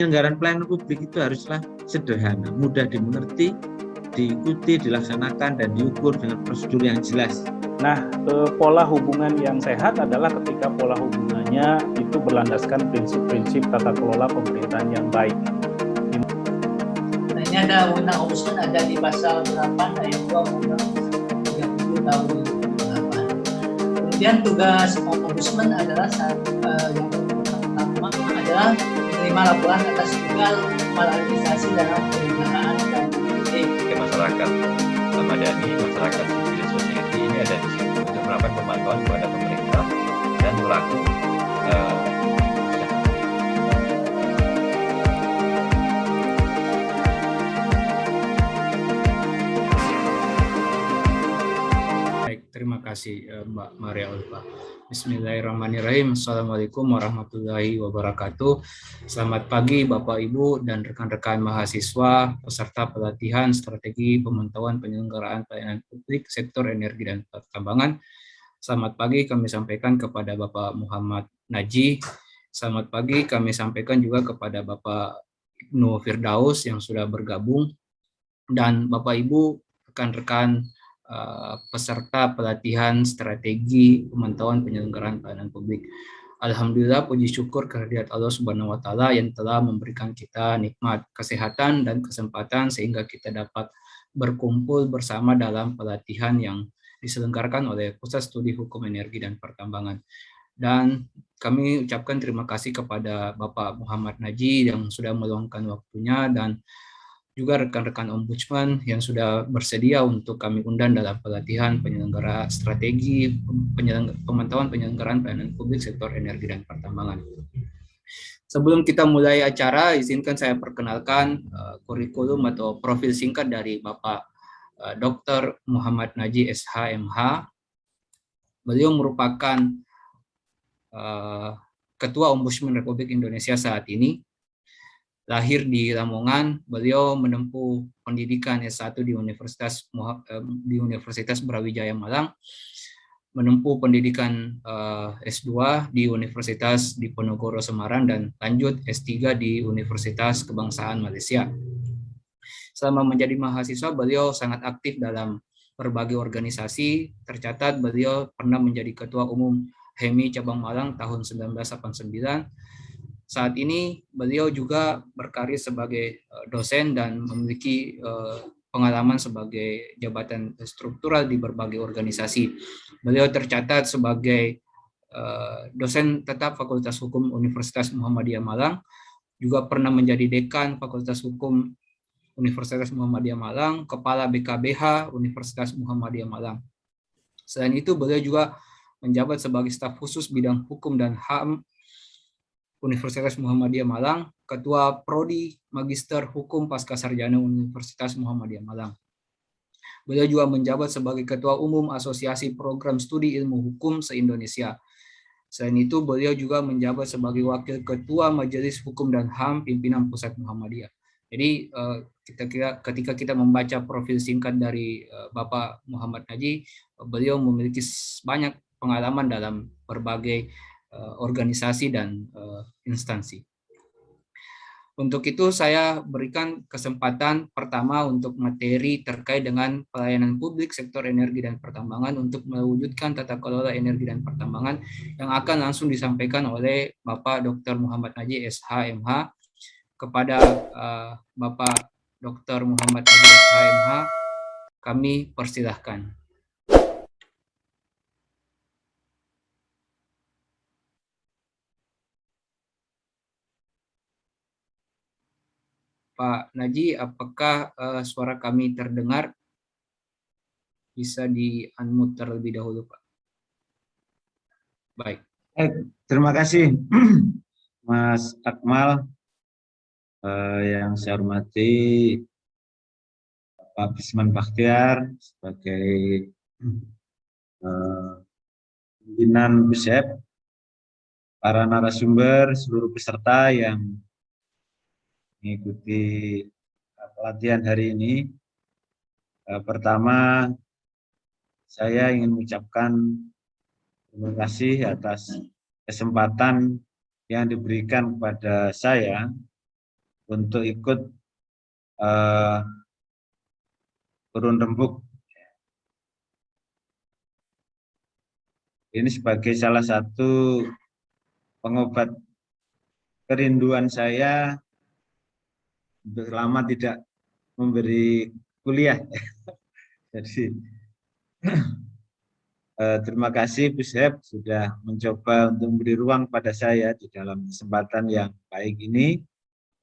Penyelenggaraan pelayanan publik itu haruslah sederhana, mudah dimengerti, diikuti, dilaksanakan, dan diukur dengan prosedur yang jelas. Nah, pola hubungan yang sehat adalah ketika pola hubungannya itu berlandaskan prinsip-prinsip tata kelola pemerintahan yang baik. Nah, ini ada Undang Ombudsman ada di pasal 8 ayat 2 Undang 30 tahun 2008. Kemudian tugas Ombudsman adalah yang pertama adalah menerima laporan atas tugas maladministrasi dalam penyelenggaraan dan masyarakat madani, masyarakat civil society ini ada di situ untuk melakukan pemantauan kepada pemerintah dan pelaku Baik, terima kasih Mbak Maria Ulfa. Bismillahirrahmanirrahim. Assalamualaikum warahmatullahi wabarakatuh. Selamat pagi Bapak Ibu dan rekan-rekan mahasiswa peserta pelatihan strategi pemantauan penyelenggaraan pelayanan publik sektor energi dan pertambangan. Selamat pagi kami sampaikan kepada Bapak Muhammad Naji. Selamat pagi kami sampaikan juga kepada Bapak Ibnu Firdaus yang sudah bergabung, dan Bapak Ibu rekan-rekan peserta pelatihan strategi pemantauan penyelenggaraan pelayanan publik. Alhamdulillah, puji syukur kehadirat Allah Subhanahu wa Ta'ala yang telah memberikan kita nikmat kesehatan dan kesempatan sehingga kita dapat berkumpul bersama dalam pelatihan yang diselenggarakan oleh Pusat Studi Hukum Energi dan Pertambangan. Dan kami ucapkan terima kasih kepada Bapak Muhammad Naji yang sudah meluangkan waktunya, dan juga rekan-rekan Ombudsman yang sudah bersedia untuk kami undang dalam pelatihan penyelenggara strategi pemantauan penyelenggaraan pelayanan publik sektor energi dan pertambangan. Sebelum kita mulai acara, izinkan saya perkenalkan kurikulum atau profil singkat dari Bapak Dr. Muhammad Naji SH MH. Beliau merupakan Ketua Ombudsman Republik Indonesia saat ini. Lahir di Lamongan, beliau menempuh pendidikan S1 di Universitas Brawijaya Malang, menempuh pendidikan S2 di Universitas Diponegoro Semarang, dan lanjut S3 di Universitas Kebangsaan Malaysia. Selama menjadi mahasiswa, beliau sangat aktif dalam berbagai organisasi. Tercatat beliau pernah menjadi Ketua Umum HEMI Cabang Malang tahun 1989. Saat ini beliau juga berkarir sebagai dosen dan memiliki pengalaman sebagai jabatan struktural di berbagai organisasi. Beliau tercatat sebagai dosen tetap Fakultas Hukum Universitas Muhammadiyah Malang, juga pernah menjadi dekan Fakultas Hukum Universitas Muhammadiyah Malang, Kepala BKBH Universitas Muhammadiyah Malang. Selain itu, beliau juga menjabat sebagai staf khusus bidang hukum dan HAM Universitas Muhammadiyah Malang, Ketua Prodi Magister Hukum Pascasarjana Universitas Muhammadiyah Malang. Beliau juga menjabat sebagai Ketua Umum Asosiasi Program Studi Ilmu Hukum se-Indonesia. Selain itu, beliau juga menjabat sebagai Wakil Ketua Majelis Hukum dan HAM Pimpinan Pusat Muhammadiyah. Jadi ketika kita membaca profil singkat dari Bapak Muhammad Naji, beliau memiliki banyak pengalaman dalam berbagai organisasi dan instansi. Untuk itu saya berikan kesempatan pertama untuk materi terkait dengan pelayanan publik sektor energi dan pertambangan untuk mewujudkan tata kelola energi dan pertambangan yang akan langsung disampaikan oleh Bapak Dr. Muhammad Naji SH MH. Kepada Bapak Dr. Muhammad Naji SH MH, kami persilahkan. Pak Naji, apakah suara kami terdengar? Bisa di-unmute terlebih dahulu, Pak. Baik. Terima kasih, Mas Akmal. Yang saya hormati Pak Bisman Bakhtiar sebagai pimpinan BUSEP, para narasumber, seluruh peserta yang mengikuti pelatihan hari ini. Pertama, saya ingin mengucapkan terima kasih atas kesempatan yang diberikan kepada saya untuk ikut turun rembuk. Ini sebagai salah satu pengobat kerinduan saya untuk lama tidak memberi kuliah. Jadi terima kasih Bu Syeb sudah mencoba untuk memberi ruang pada saya di dalam kesempatan yang baik ini,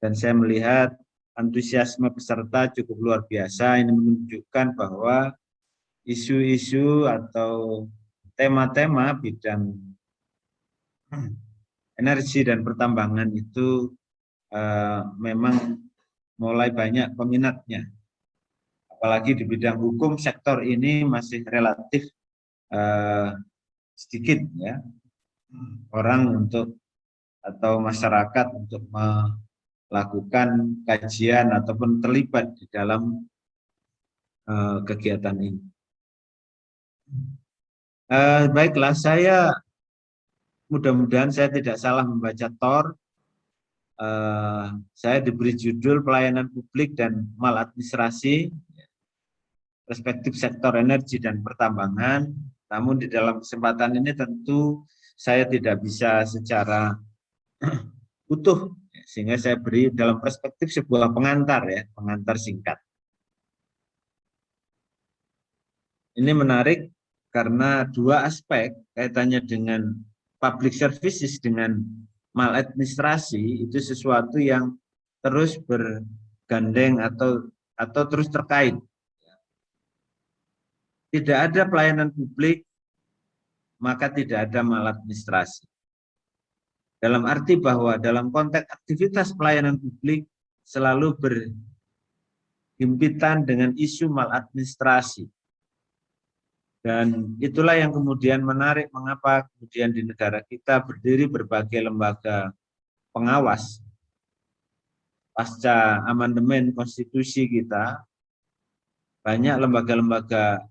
dan saya melihat antusiasme peserta cukup luar biasa. Ini menunjukkan bahwa isu-isu atau tema-tema bidang energi dan pertambangan itu memang mulai banyak peminatnya. Apalagi di bidang hukum, sektor ini masih relatif sedikit ya orang untuk atau masyarakat untuk melakukan kajian ataupun terlibat di dalam kegiatan ini. Baiklah, saya mudah-mudahan saya tidak salah membaca TOR. Saya diberi judul pelayanan publik dan maladministrasi, perspektif sektor energi dan pertambangan. Namun di dalam kesempatan ini tentu saya tidak bisa secara utuh, sehingga saya beri dalam perspektif sebuah pengantar ya, pengantar singkat. Ini menarik karena dua aspek kaitannya dengan public services dengan maladministrasi itu sesuatu yang terus bergandeng atau terus terkait. Tidak ada pelayanan publik, maka tidak ada maladministrasi. Dalam arti bahwa dalam konteks aktivitas pelayanan publik selalu berhimpitan dengan isu maladministrasi. Dan itulah yang kemudian menarik mengapa kemudian di negara kita berdiri berbagai lembaga pengawas. Pasca amandemen konstitusi kita, banyak lembaga-lembaga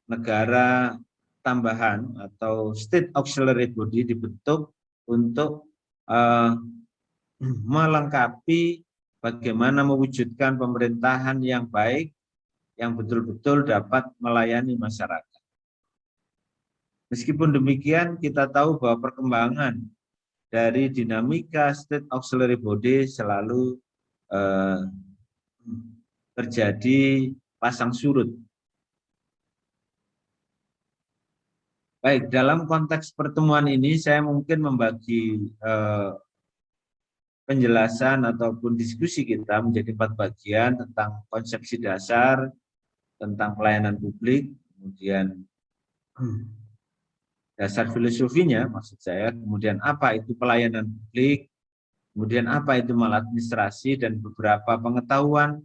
negara tambahan atau state auxiliary body dibentuk untuk melengkapi bagaimana mewujudkan pemerintahan yang baik, yang betul-betul dapat melayani masyarakat. Meskipun demikian, kita tahu bahwa perkembangan dari dinamika state auxiliary body selalu terjadi pasang surut. Baik, dalam konteks pertemuan ini saya mungkin membagi penjelasan ataupun diskusi kita menjadi 4 bagian tentang konsepsi dasar, tentang pelayanan publik, kemudian dasar filosofinya maksud saya, kemudian apa itu pelayanan publik, kemudian apa itu maladministrasi, dan beberapa pengetahuan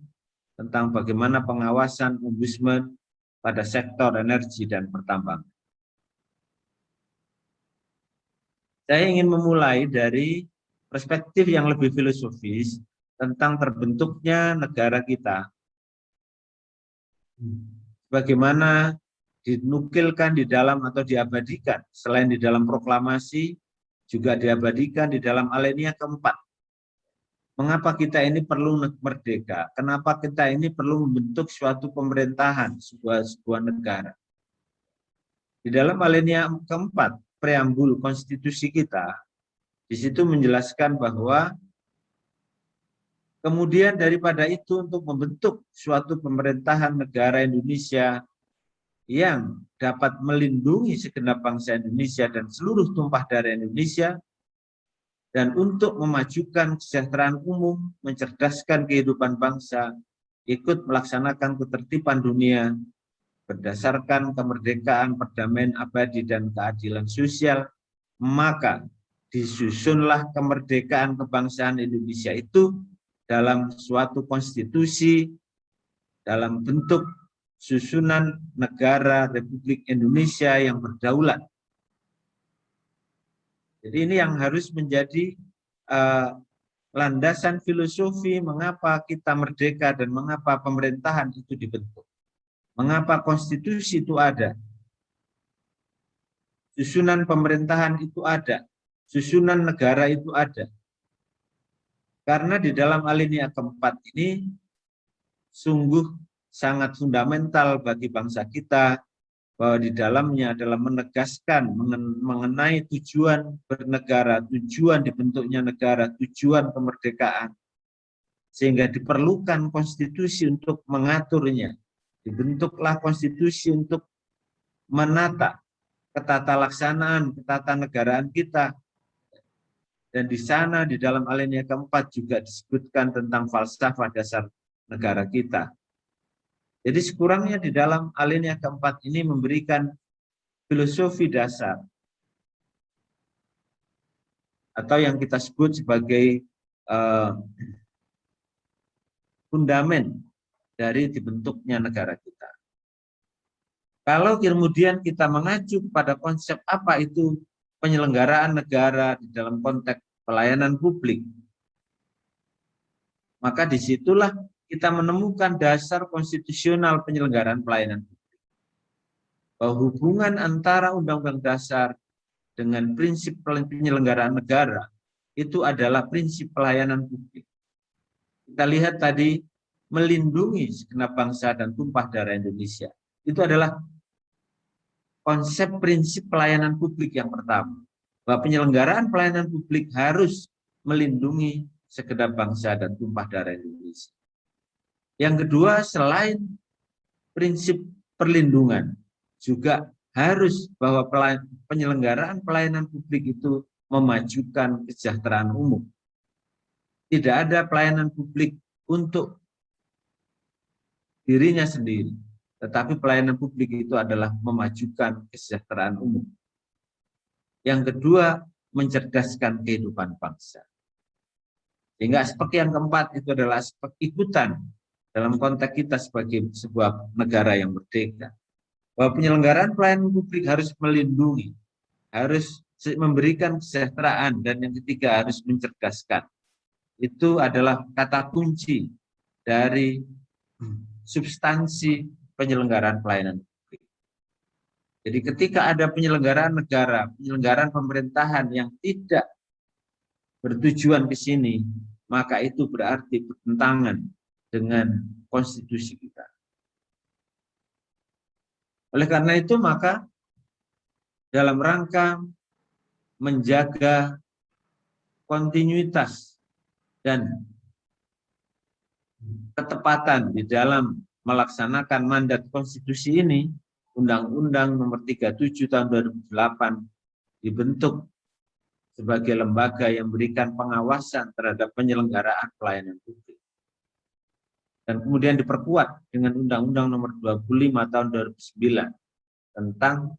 tentang bagaimana pengawasan ombudsman pada sektor energi dan pertambangan. Saya ingin memulai dari perspektif yang lebih filosofis tentang terbentuknya negara kita. Bagaimana dinukilkan di dalam atau diabadikan, selain di dalam proklamasi, juga diabadikan di dalam alinea keempat. Mengapa kita ini perlu merdeka? Kenapa kita ini perlu membentuk suatu pemerintahan, sebuah negara? Di dalam alinea keempat, preambul konstitusi kita, di situ menjelaskan bahwa kemudian daripada itu untuk membentuk suatu pemerintahan negara Indonesia yang dapat melindungi segenap bangsa Indonesia dan seluruh tumpah darah Indonesia, dan untuk memajukan kesejahteraan umum, mencerdaskan kehidupan bangsa, ikut melaksanakan ketertiban dunia berdasarkan kemerdekaan, perdamaian abadi, dan keadilan sosial, maka disusunlah kemerdekaan kebangsaan Indonesia itu dalam suatu konstitusi, dalam bentuk susunan negara Republik Indonesia yang berdaulat. Jadi ini yang harus menjadi landasan filosofi mengapa kita merdeka dan mengapa pemerintahan itu dibentuk. Mengapa konstitusi itu ada. Susunan pemerintahan itu ada. Susunan negara itu ada. Karena di dalam alinea keempat ini sungguh sangat fundamental bagi bangsa kita, bahwa di dalamnya adalah menegaskan mengenai tujuan bernegara, tujuan dibentuknya negara, tujuan kemerdekaan. Sehingga diperlukan konstitusi untuk mengaturnya. Dibentuklah konstitusi untuk menata ketatalaksanaan, ketatanegaraan kita. Dan di sana di dalam alinea keempat juga disebutkan tentang falsafah dasar negara kita. Jadi sekurangnya di dalam alinea keempat ini memberikan filosofi dasar atau yang kita sebut sebagai fundamen dari dibentuknya negara kita. Kalau kemudian kita mengacu pada konsep apa itu penyelenggaraan negara di dalam konteks pelayanan publik, maka disitulah kita menemukan dasar konstitusional penyelenggaraan pelayanan publik. Bahwa hubungan antara Undang-Undang Dasar dengan prinsip penyelenggaraan negara itu adalah prinsip pelayanan publik. Kita lihat tadi, melindungi segenap bangsa dan tumpah darah Indonesia. Itu adalah konsep prinsip pelayanan publik yang pertama. Bahwa penyelenggaraan pelayanan publik harus melindungi segenap bangsa dan tumpah darah Indonesia. Yang kedua, selain prinsip perlindungan, juga harus bahwa penyelenggaraan pelayanan publik itu memajukan kesejahteraan umum. Tidak ada pelayanan publik untuk dirinya sendiri, tetapi pelayanan publik itu adalah memajukan kesejahteraan umum. Yang kedua, mencerdaskan kehidupan bangsa. Sehingga aspek yang keempat itu adalah aspek ikutan dalam konteks kita sebagai sebuah negara yang merdeka. Bahwa penyelenggaraan pelayanan publik harus melindungi, harus memberikan kesejahteraan, dan yang ketiga harus mencerdaskan. Itu adalah kata kunci dari substansi penyelenggaraan pelayanan publik. Jadi ketika ada penyelenggaraan negara, penyelenggaraan pemerintahan yang tidak bertujuan ke sini, maka itu berarti bertentangan dengan konstitusi kita. Oleh karena itu, maka dalam rangka menjaga kontinuitas dan ketepatan di dalam melaksanakan mandat konstitusi ini, Undang-Undang Nomor 37 Tahun 2008 dibentuk sebagai lembaga yang memberikan pengawasan terhadap penyelenggaraan pelayanan publik. Dan kemudian diperkuat dengan Undang-Undang Nomor 25 Tahun 2009 tentang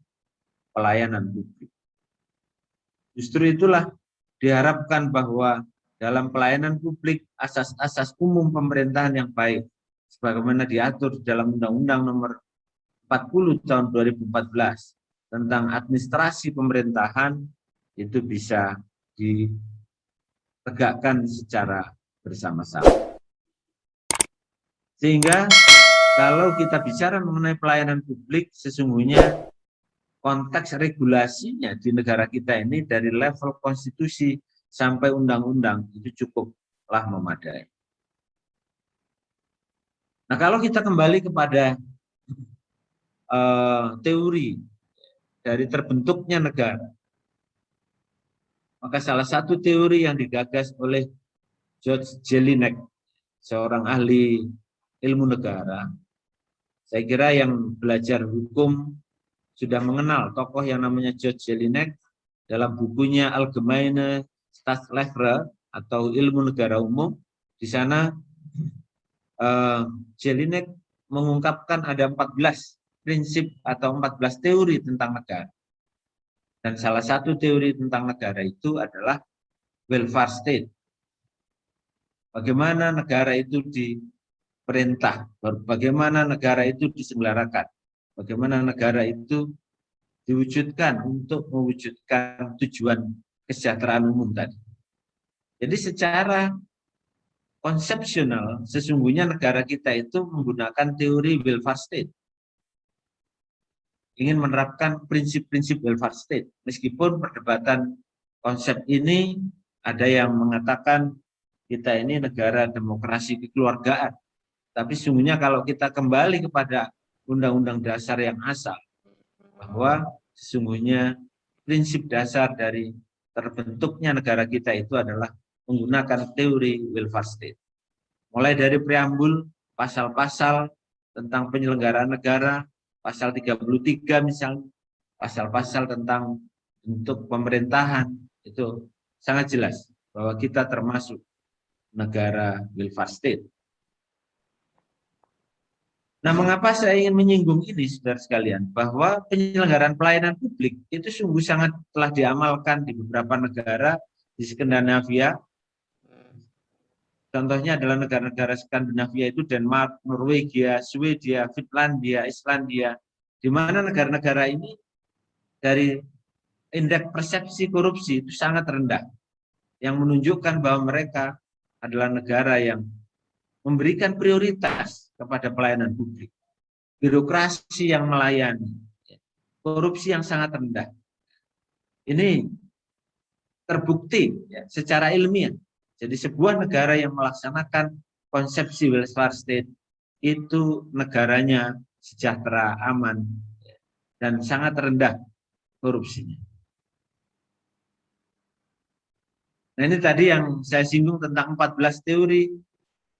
pelayanan publik. Justru itulah diharapkan bahwa dalam pelayanan publik, asas-asas umum pemerintahan yang baik, sebagaimana diatur dalam Undang-Undang Nomor 40 Tahun 2014 tentang administrasi pemerintahan, itu bisa ditegakkan secara bersama-sama. Sehingga kalau kita bicara mengenai pelayanan publik, sesungguhnya konteks regulasinya di negara kita ini dari level konstitusi sampai undang-undang itu cukuplah memadai. Nah, kalau kita kembali kepada teori dari terbentuknya negara, maka salah satu teori yang digagas oleh George Jelinek, seorang ahli ilmu negara, saya kira yang belajar hukum sudah mengenal tokoh yang namanya George Jelinek dalam bukunya Allgemeine Staatslehre atau ilmu negara umum. Di sana Jelinek mengungkapkan ada 14 prinsip atau 14 teori tentang negara. Dan salah satu teori tentang negara itu adalah welfare state. Bagaimana negara itu diperintah, bagaimana negara itu diselenggarakan, bagaimana negara itu diwujudkan untuk mewujudkan tujuan kesejahteraan umum tadi. Jadi secara konsepsional, sesungguhnya negara kita itu menggunakan teori welfare state. Ingin menerapkan prinsip-prinsip welfare state. Meskipun perdebatan konsep ini ada yang mengatakan kita ini negara demokrasi kekeluargaan. Tapi sesungguhnya kalau kita kembali kepada Undang-Undang Dasar yang asal, bahwa sesungguhnya prinsip dasar dari terbentuknya negara kita itu adalah menggunakan teori welfare state. Mulai dari preambul, pasal-pasal tentang penyelenggaraan negara, pasal 33 misalnya, pasal-pasal tentang bentuk pemerintahan, itu sangat jelas bahwa kita termasuk negara welfare state. Nah, mengapa saya ingin menyinggung ini, saudara sekalian, bahwa penyelenggaraan pelayanan publik itu sungguh sangat telah diamalkan di beberapa negara di Skandinavia. Contohnya adalah negara-negara Skandinavia itu Denmark, Norwegia, Swedia, Finlandia, Islandia, di mana negara-negara ini dari indeks persepsi korupsi itu sangat rendah, yang menunjukkan bahwa mereka adalah negara yang memberikan prioritas kepada pelayanan publik, birokrasi yang melayani, korupsi yang sangat rendah. Ini terbukti ya, secara ilmiah. Jadi sebuah negara yang melaksanakan konsepsi welfare state itu negaranya sejahtera, aman, dan sangat rendah korupsinya. Nah, ini tadi yang saya singgung tentang 14 teori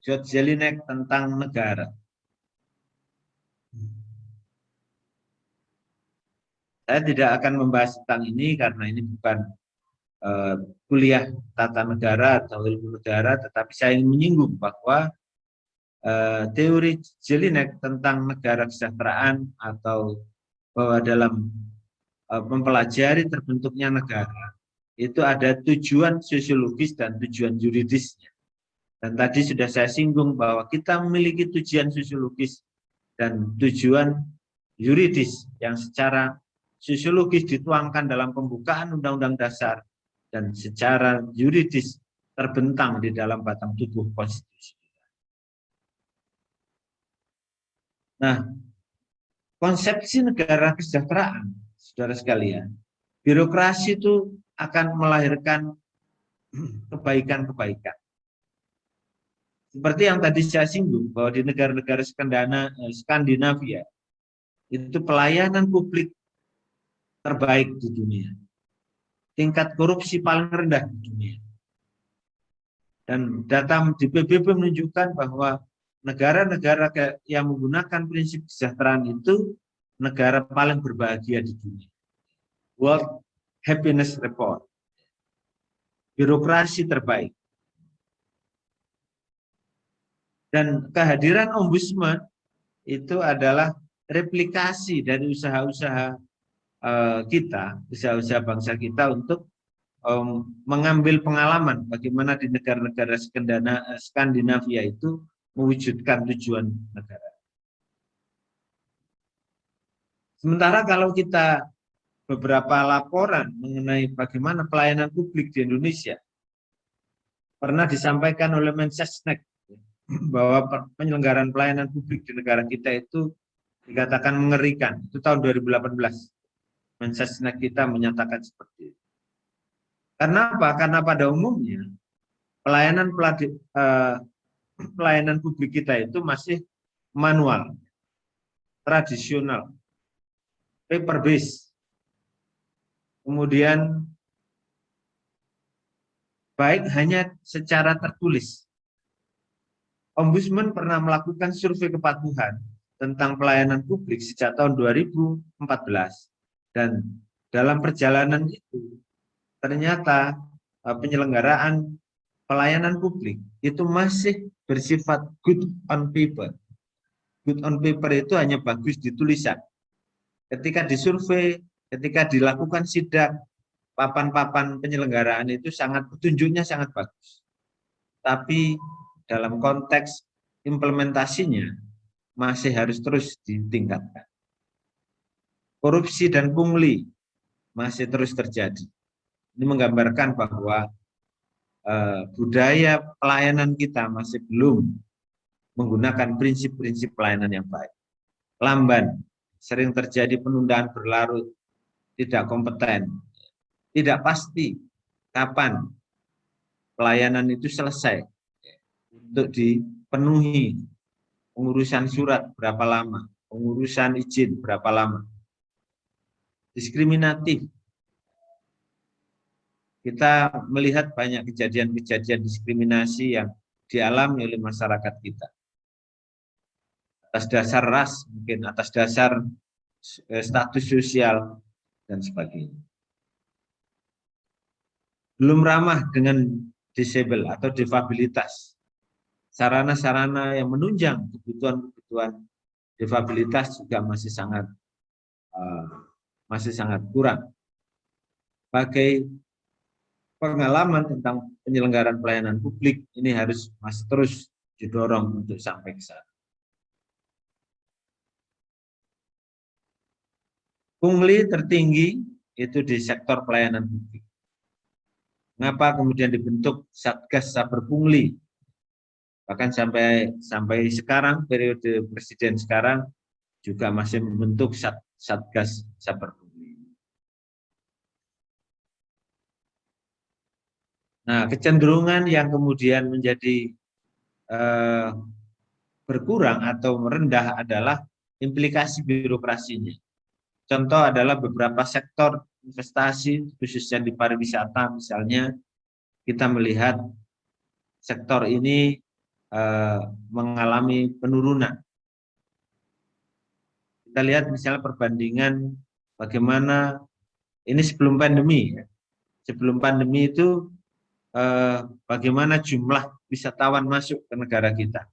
George Jelinek tentang negara. Saya tidak akan membahas tentang ini karena ini bukan kuliah tata negara atau ilmu negara, tetapi saya ingin menyinggung bahwa teori Jelinek tentang negara kesejahteraan atau bahwa dalam mempelajari terbentuknya negara itu ada tujuan sosiologis dan tujuan yuridisnya. Dan tadi sudah saya singgung bahwa kita memiliki tujuan sosiologis dan tujuan yuridis yang secara sosiologis dituangkan dalam pembukaan Undang-Undang Dasar dan secara yuridis terbentang di dalam batang tubuh konstitusi. Nah, konsepsi negara kesejahteraan, saudara sekalian, birokrasi itu akan melahirkan kebaikan-kebaikan. Seperti yang tadi saya singgung, bahwa di negara-negara Skandinavia, itu pelayanan publik terbaik di dunia. Tingkat korupsi paling rendah di dunia. Dan data di PBB menunjukkan bahwa negara-negara yang menggunakan prinsip kesejahteraan itu negara paling berbahagia di dunia. World Happiness Report. Birokrasi terbaik. Dan kehadiran ombudsman itu adalah replikasi dari usaha-usaha kita, usaha-usaha bangsa kita untuk mengambil pengalaman bagaimana di negara-negara Skandinavia itu mewujudkan tujuan negara. Sementara kalau kita beberapa laporan mengenai bagaimana pelayanan publik di Indonesia pernah disampaikan oleh Mensesnek bahwa penyelenggaraan pelayanan publik di negara kita itu dikatakan mengerikan. Itu tahun 2018. Mensesnek kita menyatakan seperti itu. Karena apa? Karena pada umumnya pelayanan publik kita itu masih manual, tradisional, paper based. Kemudian baik hanya secara tertulis. Ombudsman pernah melakukan survei kepatuhan tentang pelayanan publik sejak tahun 2014. Dan dalam perjalanan itu, ternyata penyelenggaraan pelayanan publik itu masih bersifat good on paper. Good on paper itu hanya bagus di tulisan. Ketika disurvei, ketika dilakukan sidak, papan-papan penyelenggaraan itu petunjuknya sangat bagus. Tapi dalam konteks implementasinya masih harus terus ditingkatkan. Korupsi dan pungli masih terus terjadi. Ini menggambarkan bahwa budaya pelayanan kita masih belum menggunakan prinsip-prinsip pelayanan yang baik. Lamban, sering terjadi penundaan berlarut, tidak kompeten, tidak pasti kapan pelayanan itu selesai untuk dipenuhi. Pengurusan surat berapa lama, pengurusan izin berapa lama. Diskriminatif. Kita melihat banyak kejadian-kejadian diskriminasi yang dialami oleh masyarakat kita. Atas dasar ras, mungkin atas dasar status sosial, dan sebagainya. Belum ramah dengan disable atau difabilitas. Sarana-sarana yang menunjang kebutuhan-kebutuhan difabilitas juga masih sangat kurang. Sebagai pengalaman tentang penyelenggaraan pelayanan publik ini masih terus didorong untuk sampai ke sana. Pungli tertinggi itu di sektor pelayanan publik. Mengapa kemudian dibentuk Satgas Saber Pungli? Bahkan sampai sekarang, periode presiden sekarang juga masih membentuk Satgas Saber Pungli. Nah, kecenderungan yang kemudian menjadi berkurang atau merendah adalah implikasi birokrasinya. Contoh adalah beberapa sektor investasi, khususnya di pariwisata misalnya, kita melihat sektor ini mengalami penurunan. Kita lihat misalnya perbandingan bagaimana ini sebelum pandemi. Sebelum pandemi itu bagaimana jumlah wisatawan masuk ke negara kita.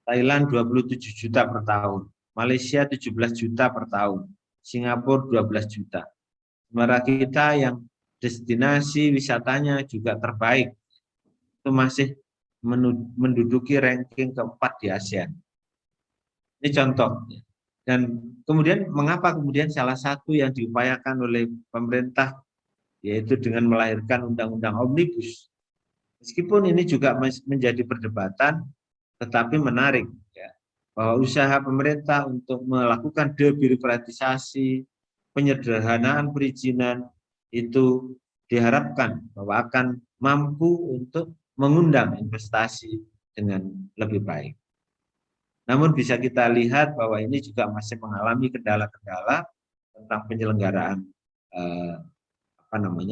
Thailand 27 juta per tahun, Malaysia 17 juta per tahun, Singapura 12 juta. Sementara kita yang destinasi wisatanya juga terbaik, itu masih menduduki ranking keempat di ASEAN. Ini contoh. Dan kemudian mengapa kemudian salah satu yang diupayakan oleh pemerintah yaitu dengan melahirkan undang-undang omnibus. Meskipun ini juga menjadi perdebatan, tetapi menarik ya, bahwa usaha pemerintah untuk melakukan debirokratisasi, penyederhanaan perizinan itu diharapkan bahwa akan mampu untuk mengundang investasi dengan lebih baik. Namun bisa kita lihat bahwa ini juga masih mengalami kendala-kendala tentang penyelenggaraan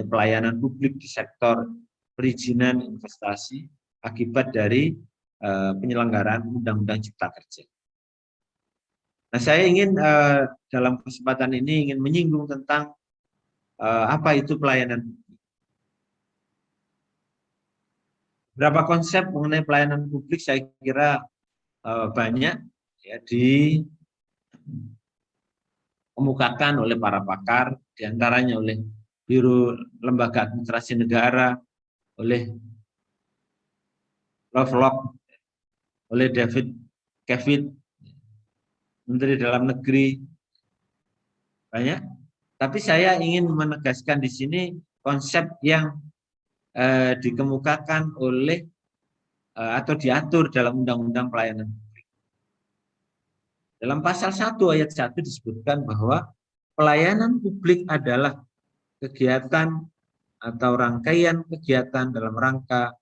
pelayanan publik di sektor perizinan investasi akibat dari penyelenggaraan Undang-Undang Cipta Kerja. Nah, saya ingin dalam kesempatan ini ingin menyinggung tentang apa itu pelayanan publik. Beberapa konsep mengenai pelayanan publik saya kira banyak ya dikemukakan oleh para pakar, diantaranya oleh Biro Lembaga Administrasi Negara, oleh Lovelock, oleh David Kevin, Menteri Dalam Negeri, banyak. Tapi saya ingin menegaskan di sini konsep yang dikemukakan oleh atau diatur dalam Undang-Undang Pelayanan Publik. Dalam pasal 1 ayat 1 disebutkan bahwa pelayanan publik adalah kegiatan atau rangkaian kegiatan dalam rangka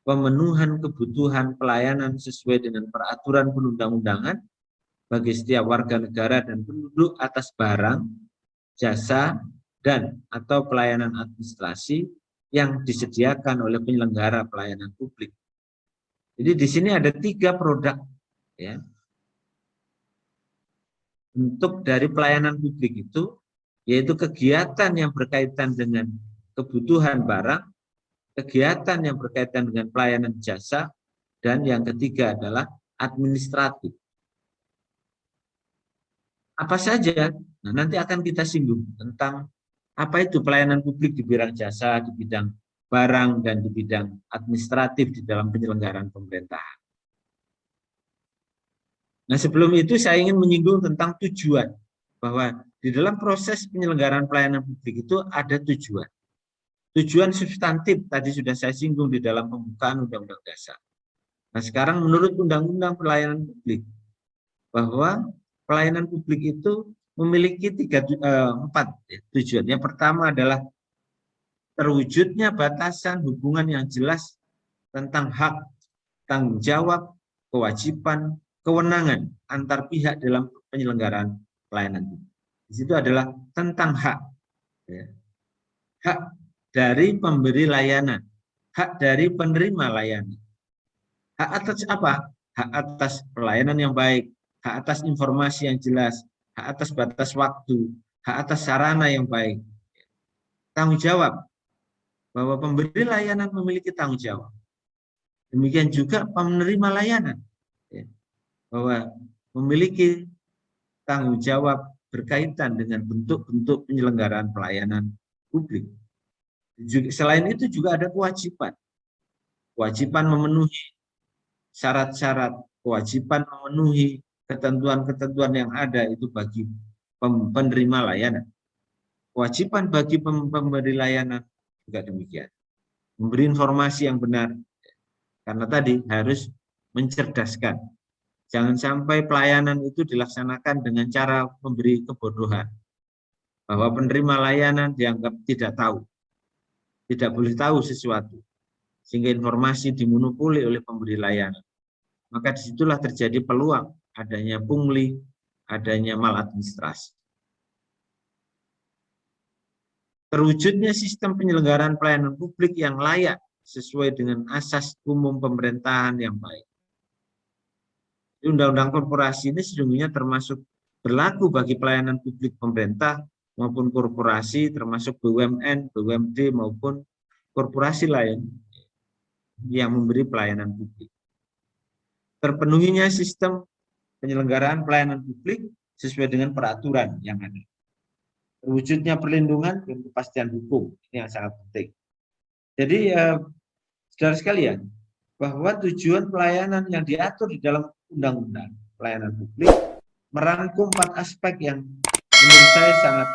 pemenuhan kebutuhan pelayanan sesuai dengan peraturan perundang-undangan bagi setiap warga negara dan penduduk atas barang, jasa, dan atau pelayanan administrasi yang disediakan oleh penyelenggara pelayanan publik. Jadi di sini ada 3 produk ya. Bentuk dari pelayanan publik itu yaitu kegiatan yang berkaitan dengan kebutuhan barang, kegiatan yang berkaitan dengan pelayanan jasa, dan yang ketiga adalah administratif. Apa saja? Nah, nanti akan kita singgung tentang apa itu pelayanan publik di bidang jasa, di bidang barang, dan di bidang administratif di dalam penyelenggaraan pemerintahan. Nah, sebelum itu saya ingin menyinggung tentang tujuan, bahwa di dalam proses penyelenggaraan pelayanan publik itu ada tujuan. Tujuan substantif tadi sudah saya singgung di dalam pembukaan Undang-Undang Dasar. Nah, sekarang menurut Undang-Undang Pelayanan Publik, bahwa pelayanan publik itu memiliki 4 tujuan. Yang pertama adalah terwujudnya batasan hubungan yang jelas tentang hak, tanggung jawab, kewajiban, kewenangan antar pihak dalam penyelenggaraan pelayanan. Di situ adalah tentang hak. Ya. Hak dari pemberi layanan, hak dari penerima layanan. Hak atas apa? Hak atas pelayanan yang baik, hak atas informasi yang jelas, hak atas batas waktu, hak atas sarana yang baik. Tanggung jawab, bahwa pemberi layanan memiliki tanggung jawab. Demikian juga penerima layanan, ya, bahwa memiliki tanggung jawab berkaitan dengan bentuk-bentuk penyelenggaraan pelayanan publik. Selain itu juga ada kewajiban. Kewajiban memenuhi syarat-syarat, kewajiban memenuhi ketentuan-ketentuan yang ada itu bagi penerima layanan. Kewajiban bagi pemberi layanan juga demikian. Memberi informasi yang benar. Karena tadi harus mencerdaskan. Jangan sampai pelayanan itu dilaksanakan dengan cara memberi kebodohan. Bahwa penerima layanan dianggap tidak tahu. Tidak boleh tahu sesuatu. Sehingga informasi dimonopoli oleh pemberi layanan. Maka disitulah terjadi peluang adanya pungli, adanya maladministrasi. Terwujudnya sistem penyelenggaraan pelayanan publik yang layak sesuai dengan asas umum pemerintahan yang baik. Undang-undang korporasi ini sesungguhnya termasuk berlaku bagi pelayanan publik pemerintah maupun korporasi, termasuk BUMN, BUMD maupun korporasi lain yang memberi pelayanan publik. Terpenuhinya sistem penyelenggaraan pelayanan publik sesuai dengan peraturan yang ada. Terwujudnya perlindungan dan kepastian hukum, ini yang sangat penting. Jadi, saudara sekalian, bahwa tujuan pelayanan yang diatur di dalam undang-undang pelayanan publik merangkum 4 aspek yang menurut saya sangat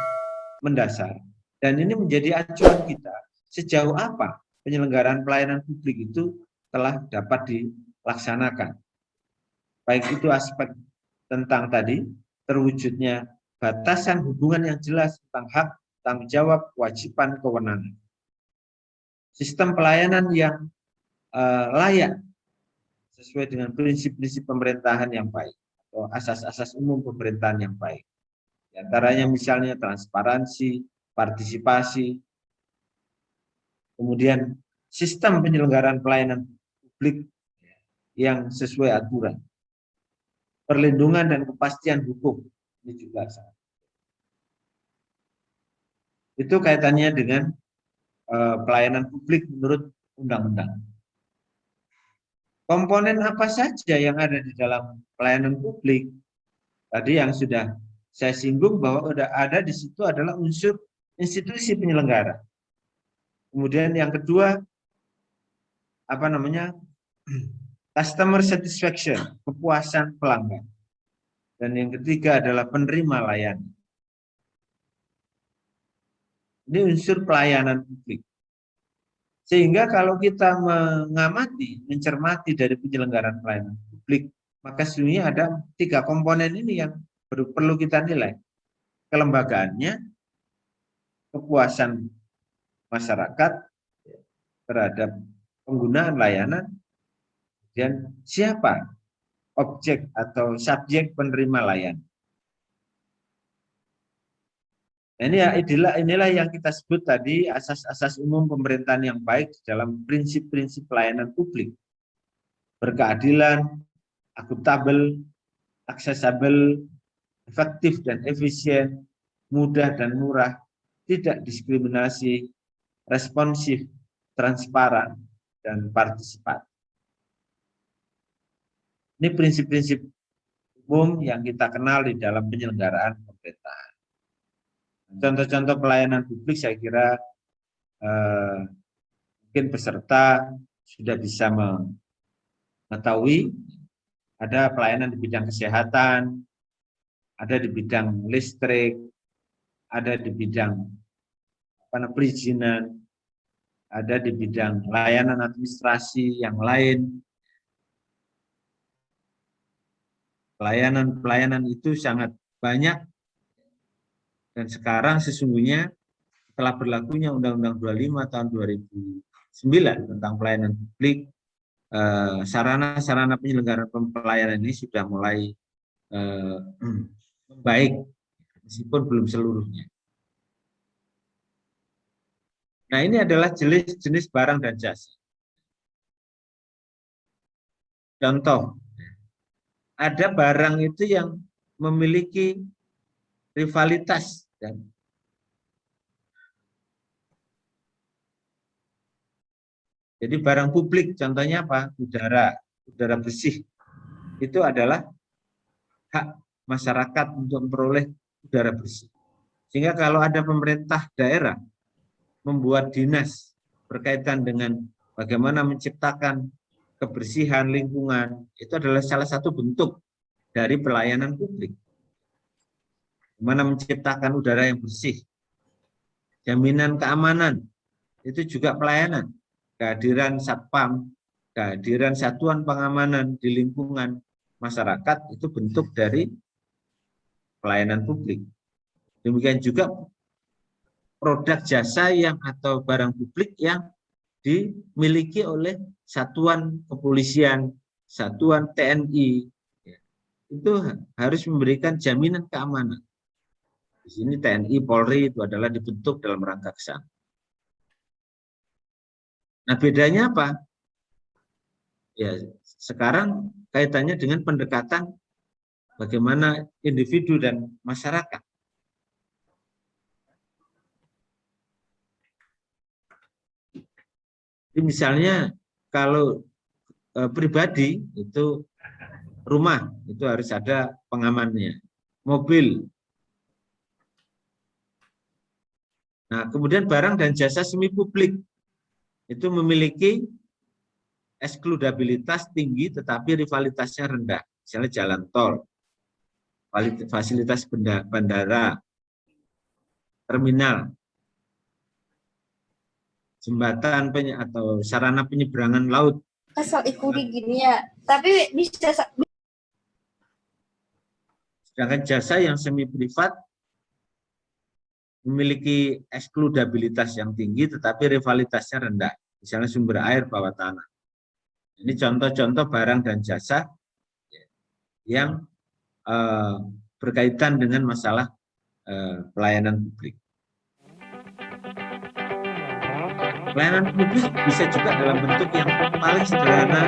mendasar. Dan ini menjadi acuan kita sejauh apa penyelenggaraan pelayanan publik itu telah dapat dilaksanakan. Baik itu aspek tentang tadi, terwujudnya batasan hubungan yang jelas tentang hak, tanggung jawab, kewajiban, kewenangan. Sistem pelayanan yang layak sesuai dengan prinsip-prinsip pemerintahan yang baik atau asas-asas umum pemerintahan yang baik. Di antaranya misalnya transparansi, partisipasi, kemudian sistem penyelenggaraan pelayanan publik yang sesuai aturan, perlindungan dan kepastian hukum, ini juga sangat. Itu kaitannya dengan pelayanan publik menurut undang-undang. Komponen apa saja yang ada di dalam pelayanan publik? Tadi yang sudah saya singgung bahwa sudah ada di situ adalah unsur institusi penyelenggara. Kemudian yang kedua, customer satisfaction, kepuasan pelanggan. Dan yang ketiga adalah penerima layanan. Ini unsur pelayanan publik. Sehingga kalau kita mengamati, mencermati dari penyelenggaraan pelayanan publik, maka sesungguhnya ada 3 komponen ini yang perlu kita nilai. Kelembagaannya, kepuasan masyarakat terhadap penggunaan layanan, dan siapa objek atau subjek penerima layanan. Inilah yang kita sebut tadi asas-asas umum pemerintahan yang baik dalam prinsip-prinsip pelayanan publik. Berkeadilan, akuntabel, aksesibel, efektif dan efisien, mudah dan murah, tidak diskriminasi, responsif, transparan, dan partisipatif. Ini prinsip-prinsip umum yang kita kenal di dalam penyelenggaraan pemerintahan. Contoh-contoh pelayanan publik saya kira mungkin peserta sudah bisa mengetahui. Ada pelayanan di bidang kesehatan, ada di bidang listrik, ada di bidang perizinan, ada di bidang layanan administrasi yang lain. Pelayanan itu sangat banyak. Dan sekarang sesungguhnya setelah berlakunya Undang-Undang 25 tahun 2009 tentang pelayanan publik, sarana-sarana penyelenggaraan pelayanan ini sudah mulai membaik, meskipun belum seluruhnya. Nah, ini adalah jenis barang dan jasa. Contoh, ada barang itu yang memiliki rivalitas. Jadi barang publik, contohnya apa? Udara bersih. Itu adalah hak masyarakat untuk memperoleh udara bersih. Sehingga kalau ada pemerintah daerah membuat dinas berkaitan dengan bagaimana menciptakan kebersihan lingkungan, itu adalah salah satu bentuk dari pelayanan publik. Bagaimana menciptakan udara yang bersih. Jaminan keamanan, itu juga pelayanan. Kehadiran satpam, kehadiran satuan pengamanan di lingkungan masyarakat, itu bentuk dari pelayanan publik. Demikian juga produk jasa yang atau barang publik yang dimiliki oleh satuan kepolisian, satuan TNI, itu harus memberikan jaminan keamanan. Di sini TNI, Polri itu adalah dibentuk dalam rangka ke sana. Nah, bedanya apa? Ya, sekarang kaitannya dengan pendekatan bagaimana individu dan masyarakat. Jadi misalnya kalau pribadi itu rumah itu harus ada pengamannya, mobil. Nah, kemudian barang dan jasa semi publik itu memiliki ekskludabilitas tinggi tetapi rivalitasnya rendah. Misalnya jalan tol, fasilitas bandara, terminal, jembatan atau sarana penyeberangan laut. Asal ikuti gini ya, tapi bisa. Sedangkan jasa yang semi privat memiliki ekskludabilitas yang tinggi tetapi rivalitasnya rendah. Misalnya sumber air bawah tanah. Ini contoh-contoh barang dan jasa yang berkaitan dengan masalah pelayanan publik. Pelayanan publik bisa juga dalam bentuk yang paling sederhana,